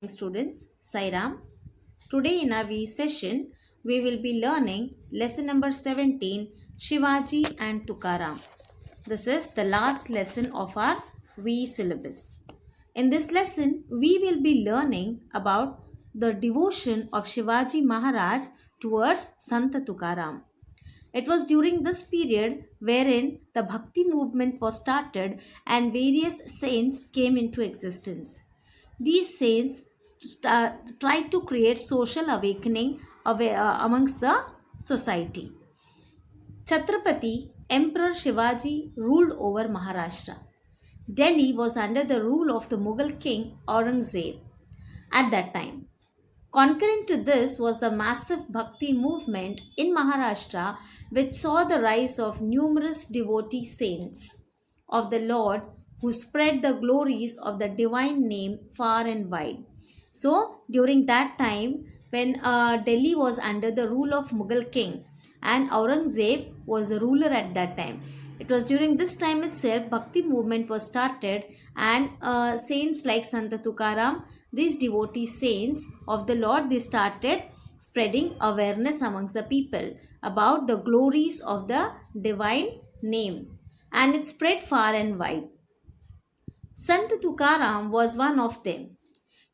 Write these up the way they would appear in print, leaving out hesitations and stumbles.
Students, Sairam. Today in our V session, we will be learning lesson number 17, Shivaji and Tukaram. This is the last lesson of our V syllabus. In this lesson, we will be learning about the devotion of Shivaji Maharaj towards Santa Tukaram. It was during this period wherein the Bhakti movement was started and various saints came into existence. These saints tried to create social awakening amongst the society. Chhatrapati Emperor Shivaji ruled over Maharashtra. Delhi was under the rule of the Mughal king Aurangzeb at that time. Concurrent to this was the massive Bhakti movement in Maharashtra, which saw the rise of numerous devotee saints of the Lord who spread the glories of the divine name far and wide. So, during that time, when Delhi was under the rule of Mughal king and Aurangzeb was the ruler at that time, it was during this time itself Bhakti movement was started, and saints like Santa Tukaram, these devotee saints of the Lord, they started spreading awareness amongst the people about the glories of the divine name, and it spread far and wide. Santa Tukaram was one of them.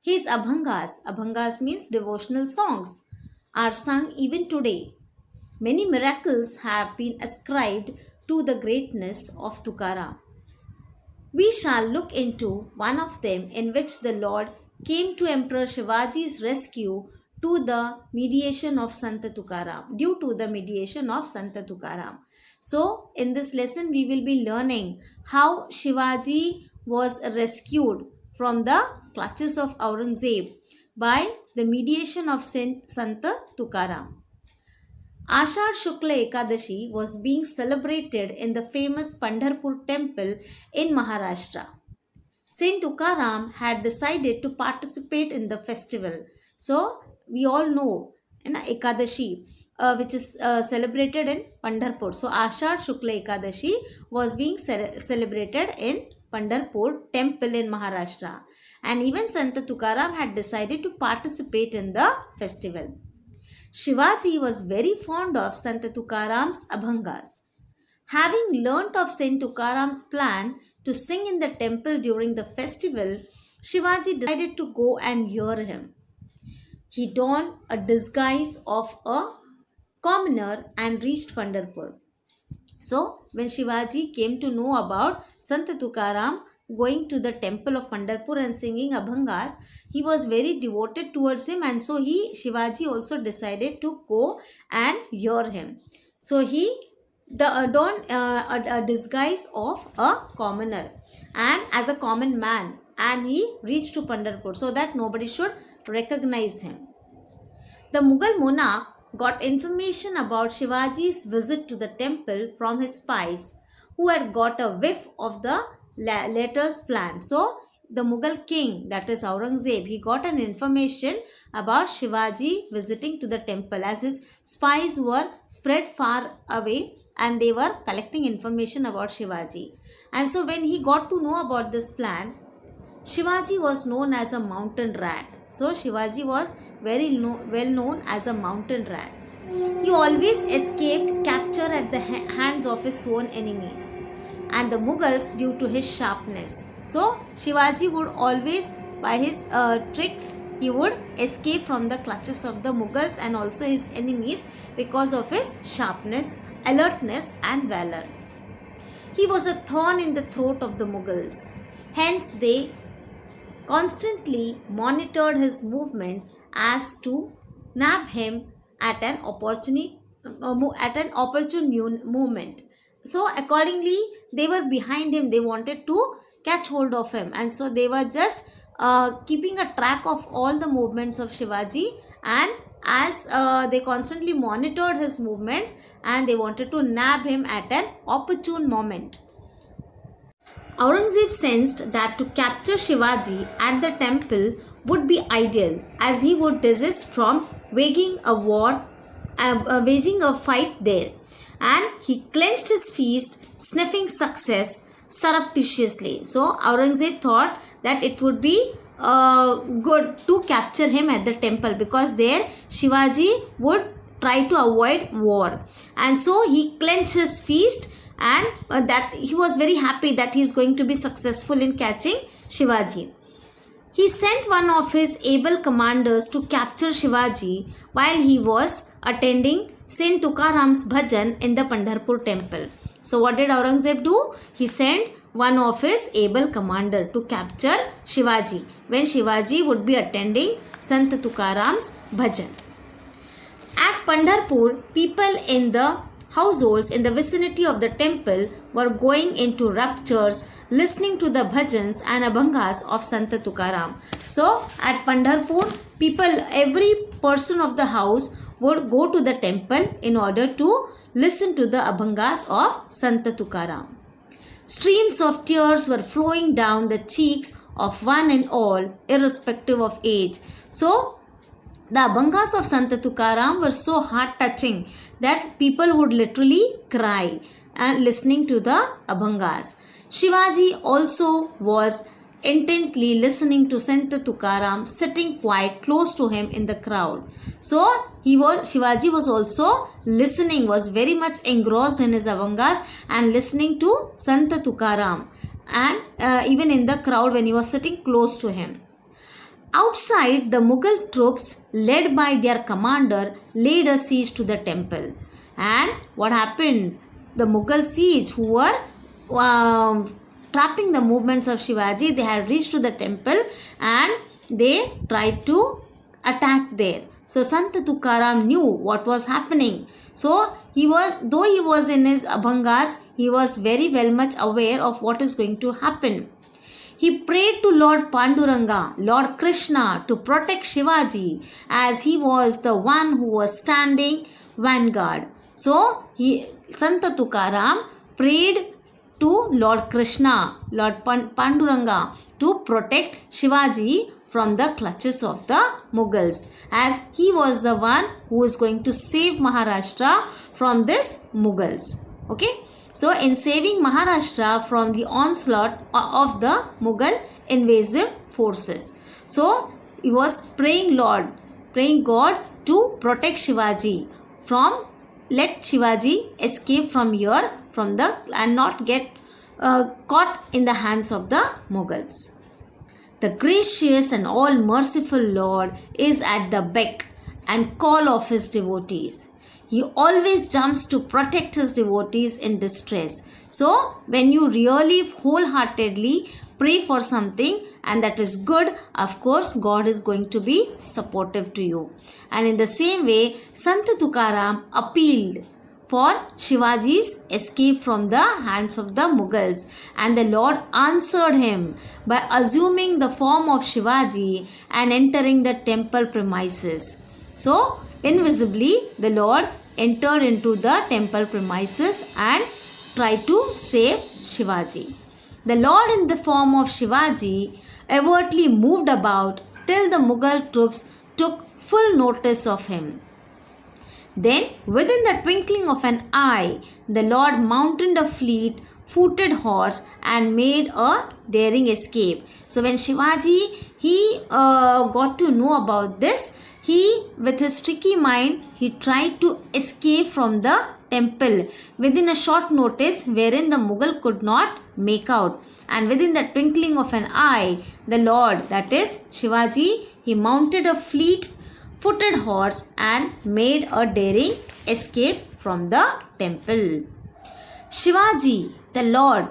His abhangas means devotional songs, are sung even today. Many miracles have been ascribed to the greatness of Tukaram. We shall look into one of them in which the Lord came to Emperor Shivaji's rescue to the mediation of Santa Tukaram, due to the mediation of Santa Tukaram. So, in this lesson, we will be learning how Shivaji was rescued from the clutches of Aurangzeb by the mediation of Santa Tukaram. Ashad Shukla Ekadashi was being celebrated in the famous Pandharpur temple in Maharashtra. Saint Tukaram had decided to participate in the festival. So, we all know Ekadashi, which is celebrated in Pandharpur. So, Ashad Shukla Ekadashi was being celebrated in Pandharpur temple in Maharashtra. And even Santa Tukaram had decided to participate in the festival. Shivaji was very fond of Santa Tukaram's abhangas. Having learnt of Saint Tukaram's plan to sing in the temple during the festival, Shivaji decided to go and hear him. He donned a disguise of a commoner and reached Pandharpur. So, when Shivaji came to know about Santa Tukaram going to the temple of Pandharpur and singing abhangas, he was very devoted towards him, and so Shivaji also decided to go and hear him. So he donned a disguise of a commoner and as a common man, and he reached to Pandharpur so that nobody should recognize him. The Mughal monarch got information about Shivaji's visit to the temple from his spies, who had got a whiff of the latter's plan. So, the Mughal king, that is Aurangzeb, he got an information about Shivaji visiting to the temple, as his spies were spread far away and they were collecting information about Shivaji. And so, when he got to know about this plan, Shivaji was known as a mountain rat. So, Shivaji was very well known as a mountain rat. He always escaped capture at the hands of his sworn enemies and the Mughals due to his sharpness. So, Shivaji would always, by his tricks, he would escape from the clutches of the Mughals and also his enemies because of his sharpness, alertness and valor. He was a thorn in the throat of the Mughals. Hence, they constantly monitored his movements as to nab him at an opportune moment. So accordingly, they were behind him. They wanted to catch hold of him, and so they were just keeping a track of all the movements of Shivaji, and as they constantly monitored his movements and they wanted to nab him at an opportune moment. Aurangzeb sensed that to capture Shivaji at the temple would be ideal, as he would desist from waging a fight there, and he clenched his fist, sniffing success surreptitiously. So Aurangzeb thought that it would be go to capture him at the temple, because there Shivaji would try to avoid war, and so he clenched his fist, and that he was very happy that he is going to be successful in catching Shivaji. He sent one of his able commanders to capture Shivaji while he was attending Saint Tukaram's bhajan in the Pandharpur temple. So what did Aurangzeb do? He sent one of his able commander to capture Shivaji when Shivaji would be attending Sant Tukaram's bhajan. At Pandharpur, people in the households in the vicinity of the temple were going into raptures listening to the bhajans and abhangas of Sant Tukaram. So at Pandharpur, people, every person of the house would go to the temple in order to listen to the abhangas of Sant Tukaram. Streams of tears were flowing down the cheeks of one and all, irrespective of age. So the abhangas of Sant Tukaram were so heart-touching that people would literally cry and listening to the abhangas. Shivaji also was intently listening to Sant Tukaram, sitting quite close to him in the crowd. So Shivaji was also listening, was very much engrossed in his abhangas and listening to Sant Tukaram, and even in the crowd when he was sitting close to him. Outside, the Mughal troops, led by their commander, laid a siege to the temple. And what happened? The Mughal siege, who were trapping the movements of Shivaji, they had reached to the temple and they tried to attack there. So Sant Tukaram knew what was happening. So though he was in his abhangas, he was very well much aware of what is going to happen. He prayed to Lord Panduranga, Lord Krishna, to protect Shivaji, as he was the one who was standing vanguard. So Sant Tukaram prayed to Lord Krishna, Lord Panduranga, to protect Shivaji from the clutches of the Mughals, as he was the one who was going to save Maharashtra from this Mughals. Okay. So in saving Maharashtra from the onslaught of the Mughal invasive forces. So he was praying God to protect Shivaji from, let Shivaji escape from here, and not get caught in the hands of the Mughals. The gracious and all merciful Lord is at the beck and call of his devotees. He always jumps to protect his devotees in distress. So when you really wholeheartedly pray for something and that is good, of course God is going to be supportive to you. And in the same way, Sant Tukaram appealed for Shivaji's escape from the hands of the Mughals, and the Lord answered him by assuming the form of Shivaji and entering the temple premises. So invisibly the Lord entered into the temple premises and tried to save Shivaji. The Lord in the form of Shivaji overtly moved about till the Mughal troops took full notice of him. Then, within the twinkling of an eye, the Lord mounted a fleet-footed horse and made a daring escape. So when Shivaji got to know about this, he, with his tricky mind, he tried to escape from the temple within a short notice, wherein the Mughal could not make out. And within the twinkling of an eye, the Lord, that is Shivaji, he mounted a fleet-footed horse and made a daring escape from the temple. Shivaji, the Lord,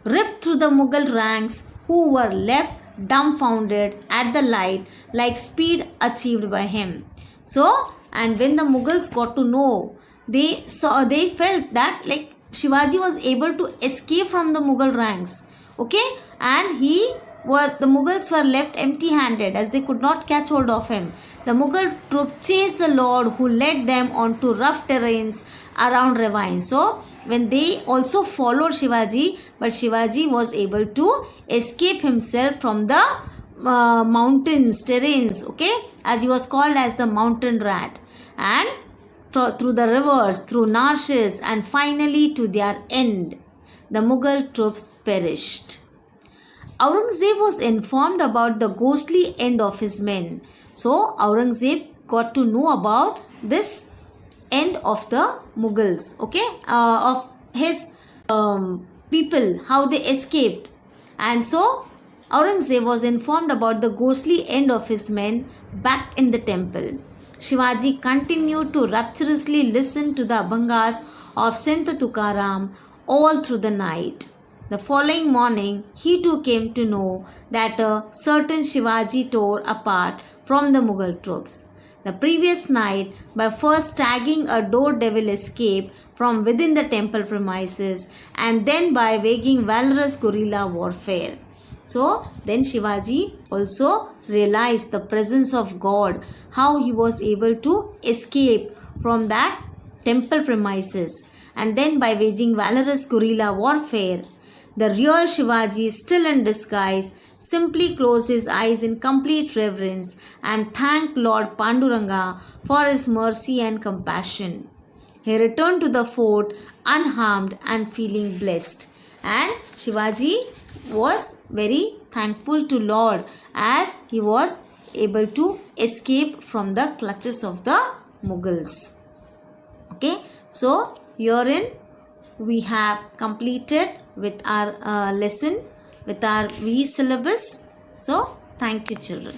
ripped through the Mughal ranks, who were left dumbfounded at the light like speed achieved by him. So, and when the Mughals got to know, they felt that like Shivaji was able to escape from the Mughal ranks. Okay, and the Mughals were left empty-handed, as they could not catch hold of him. The Mughal troop chased the Lord, who led them onto rough terrains around ravines. So when they also followed Shivaji, but Shivaji was able to escape himself from the mountains, terrains, okay, as he was called as the mountain rat, and through the rivers, through marshes, and finally to their end, the Mughal troops perished. Aurangzeb was informed about the ghostly end of his men. So Aurangzeb got to know about this end of the Mughals, okay, of his people, how they escaped. And so Aurangzeb was informed about the ghostly end of his men back in the temple. Shivaji continued to rapturously listen to the Abhangas of Sant Tukaram all through the night. The following morning, he too came to know that a certain Shivaji tore apart from the Mughal troops. The previous night, by first tagging a door devil escape from within the temple premises and then by waging valorous guerrilla warfare. So then Shivaji also realized the presence of God, how he was able to escape from that temple premises, and then by waging valorous guerrilla warfare. The real Shivaji, still in disguise, simply closed his eyes in complete reverence and thanked Lord Panduranga for his mercy and compassion. He returned to the fort unharmed and feeling blessed. And Shivaji was very thankful to Lord as he was able to escape from the clutches of the Mughals. Okay, so herein we have completed with our lesson with our V syllabus. So thank you children.